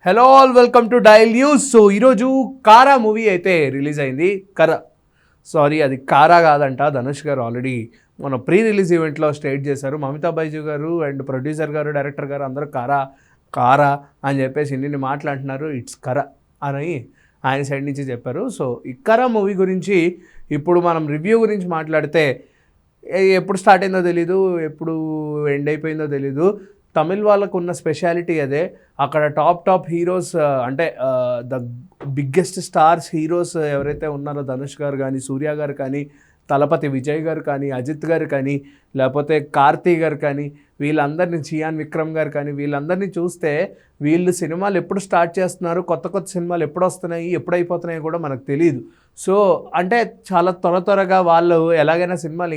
Hello all welcome to dial news. So ఈరోజు కారా movie అయితే రిలీజ్ అయింది. అది కారా కాదంట. ధనుష్ గారు ఆల్రెడీ మన ప్రీ రిలీజ్ ఈవెంట్లో స్టేట్ చేశారు. మమితా బైజు గారు అండ్ ప్రొడ్యూసర్ గారు, డైరెక్టర్ గారు అందరూ కారా అని చెప్పేసి ఇన్ని మాట్లాడుతున్నారు. ఇట్స్ అని ఆయన సైడ్ నుంచి చెప్పారు. సో ఈ కారా మూవీ గురించి ఇప్పుడు మనం రివ్యూ గురించి మాట్లాడితే ఎప్పుడు స్టార్ట్ అయిందో తెలీదు, ఎప్పుడు ఎండ్ అయిపోయిందో తెలీదు. తమిళ్ వాళ్ళకు ఉన్న స్పెషాలిటీ అదే. అక్కడ టాప్ హీరోస్ అంటే ద బిగ్గెస్ట్ స్టార్స్ హీరోస్ ఎవరైతే ఉన్నారో ధనుష్ గారు కానీ, సూర్య గారు కానీ, తలపతి విజయ్ గారు కానీ, అజిత్ గారు కానీ, లేకపోతే కార్తీ గారు కానీ, వీళ్ళందరినీ చియాన్ విక్రమ్ గారు కానీ, వీళ్ళందరినీ చూస్తే వీళ్ళు సినిమాలు ఎప్పుడు స్టార్ట్ చేస్తున్నారు, కొత్త సినిమాలు ఎప్పుడు వస్తున్నాయి, ఎప్పుడు అయిపోతున్నాయి కూడా మనకు తెలియదు. సో అంటే చాలా త్వరగా వాళ్ళు ఎలాగైనా సినిమాలు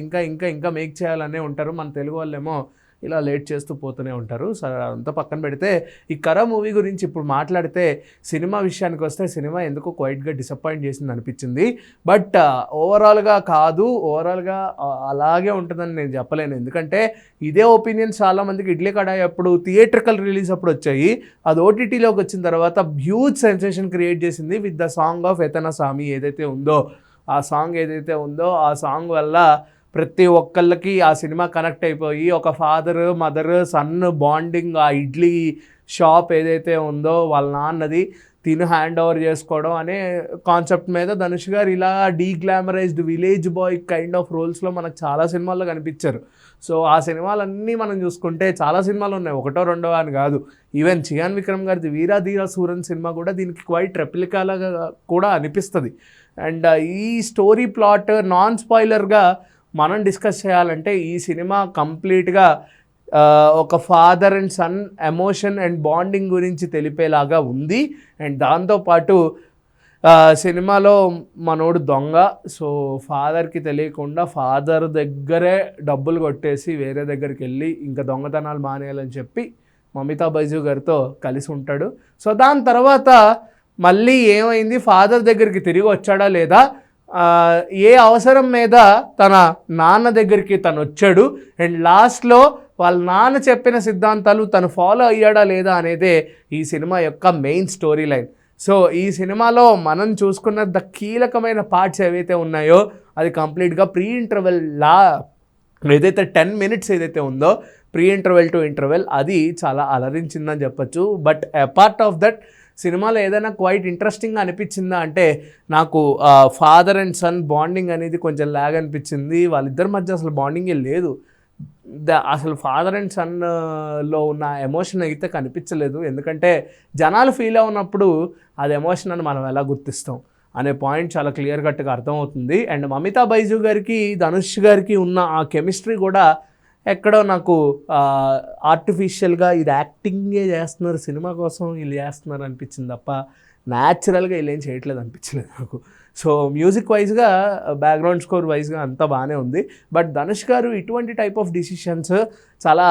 ఇంకా మేక్ చేయాలనే ఉంటారు. మన తెలుగు వాళ్ళేమో ఇలా లేట్ చేస్తూ పోతూనే ఉంటారు. సరే అంతా పక్కన పెడితే ఈ కరా మూవీ గురించి ఇప్పుడు మాట్లాడితే సినిమా విషయానికి వస్తే సినిమా ఎందుకో క్వైట్గా డిసప్పాయింట్ చేసింది అనిపించింది. బట్ ఓవరాల్గా అలాగే ఉంటుందని నేను చెప్పలేను. ఎందుకంటే ఇదే ఒపీనియన్స్ చాలామందికి ఇడ్లీ కడాయి అప్పుడు థియేట్రికల్ రిలీజ్ అప్పుడు వచ్చాయి. అది ఓటీటీలోకి వచ్చిన తర్వాత హ్యూజ్ సెన్సేషన్ క్రియేట్ చేసింది విత్ ద సాంగ్ ఆఫ్ ఎతన సామి ఏదైతే ఉందో. ఆ సాంగ్ వల్ల ప్రతి ఒక్కళ్ళకి ఆ సినిమా కనెక్ట్ అయిపోయి ఒక ఫాదర్ మదర్ సన్ బాండింగ్, ఆ ఇడ్లీ షాప్ ఏదైతే ఉందో వాళ్ళ నాన్నది తిను హ్యాండ్ ఓవర్ చేసుకోవడం అనే కాన్సెప్ట్ మీద ధనుష్ గారు ఇలా deglamorised village boy kind of రోల్స్లో మనకు చాలా సినిమాల్లో కనిపించారు. సో ఆ సినిమాలన్నీ మనం చూసుకుంటే చాలా సినిమాలు ఉన్నాయి, ఒకటో రెండో అని కాదు. ఈవెన్ చియాన్ విక్రమ్ గారిది వీరాధీర సూరన్ సినిమా కూడా దీనికి క్వైట్ రెప్లికాలాగా కూడా అనిపిస్తుంది. అండ్ ఈ స్టోరీ ప్లాట్ నాన్ స్పాయిలర్గా మనం డిస్కస్ చేయాలంటే ఈ సినిమా కంప్లీట్గా ఒక father and son emotion and bonding గురించి తెలిపేలాగా ఉంది. అండ్ దాంతోపాటు సినిమాలో మనోడు దొంగ. సో ఫాదర్కి తెలియకుండా ఫాదర్ దగ్గరే డబ్బులు కొట్టేసి వేరే దగ్గరికి వెళ్ళి ఇంకా దొంగతనాలు మానేయాలని చెప్పి మమితా బైజు గారితో కలిసి ఉంటాడు. సో దాని తర్వాత మళ్ళీ ఏమైంది, ఫాదర్ దగ్గరికి తిరిగి వచ్చాడా లేదా, ఏ అవసరం మీద తన నాన్న దగ్గరికి తను వచ్చాడు, అండ్ లాస్ట్లో వాళ్ళ నాన్న చెప్పిన సిద్ధాంతాలు తను ఫాలో అయ్యాడా లేదా అనేదే ఈ సినిమా యొక్క మెయిన్ స్టోరీ లైన్. సో ఈ సినిమాలో మనం చూసుకున్న కీలకమైన పార్ట్స్ ఏవైతే ఉన్నాయో అది కంప్లీట్గా ప్రీ ఇంటర్వెల్ ఏదైతే 10 minutes ఏదైతే ఉందో ప్రీ ఇంటర్వెల్ టు ఇంటర్వెల్ అది చాలా అలరించిందని చెప్పచ్చు. బట్ అపార్ట్ ఆఫ్ దట్ సినిమాలో ఏదైనా క్వైట్ ఇంట్రెస్టింగ్గా అనిపించిందా అంటే నాకు ఫాదర్ అండ్ సన్ బాండింగ్ అనేది కొంచెం ల్యాగ్ అనిపించింది. వాళ్ళిద్దరి మధ్య అసలు బాండింగే లేదు. అసలు ఫాదర్ అండ్ సన్లో ఉన్న ఎమోషన్ అయితే కనిపించలేదు. ఎందుకంటే జనాలు ఫీల్ అవునప్పుడు అది ఎమోషన్ అని మనం ఎలా గుర్తిస్తాం అనే పాయింట్ చాలా క్లియర్ కట్గా అర్థమవుతుంది. అండ్ మమితా బైజు గారికి ధనుష్ గారికి ఉన్న ఆ కెమిస్ట్రీ కూడా ఎక్కడో నాకు ఆర్టిఫిషియల్గా ఇది యాక్టింగే చేస్తున్నారు, సినిమా కోసం వీళ్ళు చేస్తున్నారు అనిపించింది తప్ప న్యాచురల్గా వీళ్ళు ఏం చేయట్లేదు అనిపించలేదు నాకు. సో మ్యూజిక్ వైజ్గా బ్యాక్గ్రౌండ్ స్కోర్ వైజ్గా అంతా బాగానే ఉంది. బట్ ధనుష్ గారు ఇటువంటి టైప్ ఆఫ్ డిసిషన్స్ చాలా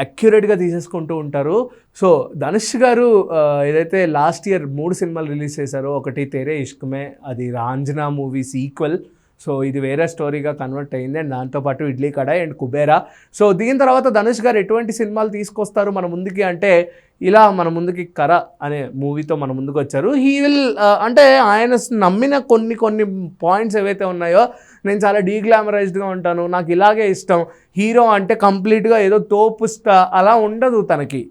అక్యురేట్గా తీసేసుకుంటూ ఉంటారు. సో ధనుష్ గారు ఏదైతే లాస్ట్ ఇయర్ 3 సినిమాలు రిలీజ్ చేశారో, ఒకటి తెరే ఇష్క్మే, అది రాంజనా మూవీ సీక్వెల్. సో ఇది వేరే స్టోరీగా కన్వర్ట్ అయింది. అండ్ దాంతోపాటు ఇడ్లీ కడాయ్ అండ్ కుబేరా. సో దీని తర్వాత ధనుష్ గారు ఎటువంటి సినిమాలు తీసుకొస్తారు మన ముందుకి అంటే ఇలా మన ముందుకి కరా అనే మూవీతో మన ముందుకు వచ్చారు. హీ విల్ అంటే ఆయన నమ్మిన కొన్ని పాయింట్స్ ఏవైతే ఉన్నాయో, నేను చాలా డీగ్లామరైజ్డ్గా ఉంటాను, నాకు ఇలాగే ఇష్టం, హీరో అంటే కంప్లీట్గా ఏదో తోపుస్తా అలా ఉండదు, తనకి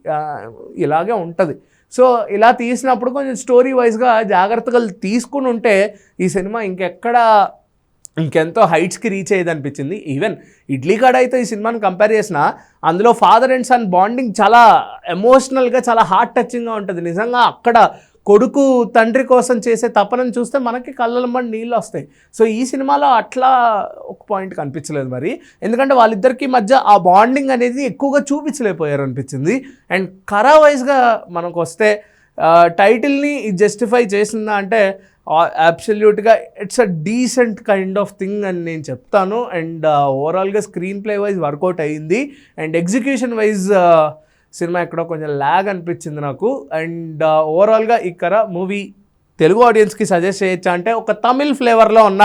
ఇలాగే ఉంటుంది. సో ఇలా తీసినప్పుడు కొంచెం స్టోరీ వైజ్గా జాగ్రత్తగా తీసుకుని ఉంటే ఈ సినిమా ఇంకెంతో హైట్స్కి రీచ్ అయ్యేది అనిపించింది. ఈవెన్ ఇడ్లీ కాడ అయితే ఈ సినిమాని కంపేర్ చేసిన అందులో ఫాదర్ అండ్ సన్ బాండింగ్ చాలా ఎమోషనల్గా చాలా హార్ట్ టచింగ్గా ఉంటుంది. నిజంగా అక్కడ కొడుకు తండ్రి కోసం చేసే తపనని చూస్తే మనకి కళ్ళమ్మడి నీళ్ళు వస్తాయి. సో ఈ సినిమాలో అట్లా ఒక పాయింట్ కనిపించలేదు మరి, ఎందుకంటే వాళ్ళిద్దరికీ మధ్య ఆ బాండింగ్ అనేది ఎక్కువగా చూపించలేకపోయారు అనిపించింది. అండ్ కరా వైజ్గా మనకు వస్తే టైటిల్ని జస్టిఫై చేసిందా అంటే అబ్సల్యూట్గా it's a decent kind of thing అని నేను చెప్తాను. అండ్ ఓవరాల్గా స్క్రీన్ ప్లే వైజ్ వర్కౌట్ అయ్యింది. అండ్ ఎగ్జిక్యూషన్ వైజ్ సినిమా ఎక్కడో కొంచెం ల్యాగ్ అనిపించింది నాకు. అండ్ ఓవరాల్గా ఇక్కడ మూవీ తెలుగు ఆడియన్స్కి సజెస్ట్ చేయొచ్చా అంటే ఒక తమిళ్ ఫ్లేవర్లో ఉన్న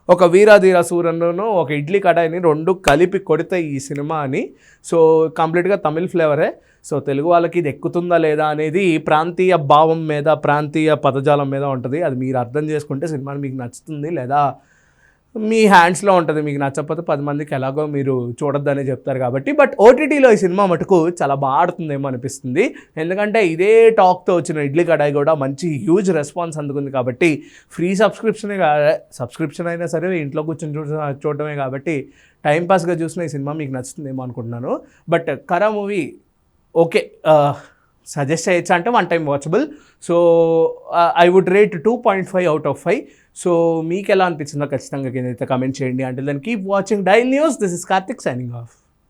ఒక వీరాధీర సూరన్ను ఒక ఇడ్లీ కడాయిని 2 కలిపి కొడితే ఈ సినిమా అని. సో కంప్లీట్గా తమిళ్ ఫ్లేవరే. సో తెలుగు వాళ్ళకి ఇది ఎక్కుతుందా లేదా అనేది ప్రాంతీయ భావం మీద, ప్రాంతీయ పదజాలం మీద ఉంటుంది. అది మీరు అర్థం చేసుకుంటే సినిమాని మీకు నచ్చుతుంది, లేదా మీ హ్యాండ్స్లో ఉంటుంది. మీకు నచ్చకపోతే 10 మందికి ఎలాగో మీరు చూడొద్దనే చెప్తారు కాబట్టి. బట్ ఓటీటీలో ఈ సినిమా మటుకు చాలా బాగా ఆడుతుందేమో అనిపిస్తుంది. ఎందుకంటే ఇదే టాక్తో వచ్చిన ఇడ్లీ కడాయి కూడా మంచి హ్యూజ్ రెస్పాన్స్ అందుకుంది కాబట్టి ఫ్రీ సబ్స్క్రిప్షన్ అయినా సరే ఇంట్లో కూర్చొని చూడటమే కాబట్టి టైంపాస్గా చూసిన ఈ సినిమా మీకు నచ్చుతుందేమో అనుకుంటున్నాను. బట్ కరా మూవీ ఓకే, సజెస్ట్ చేయొచ్చా అంటే 1 time watchable. So I would rate 2.5 out of 5. So మీకు ఎలా అనిపించిందో ఖచ్చితంగా కింద కమెంట్ చేయండి. అంటే దాన్ని keep watching Dial News. This is Karthik signing of.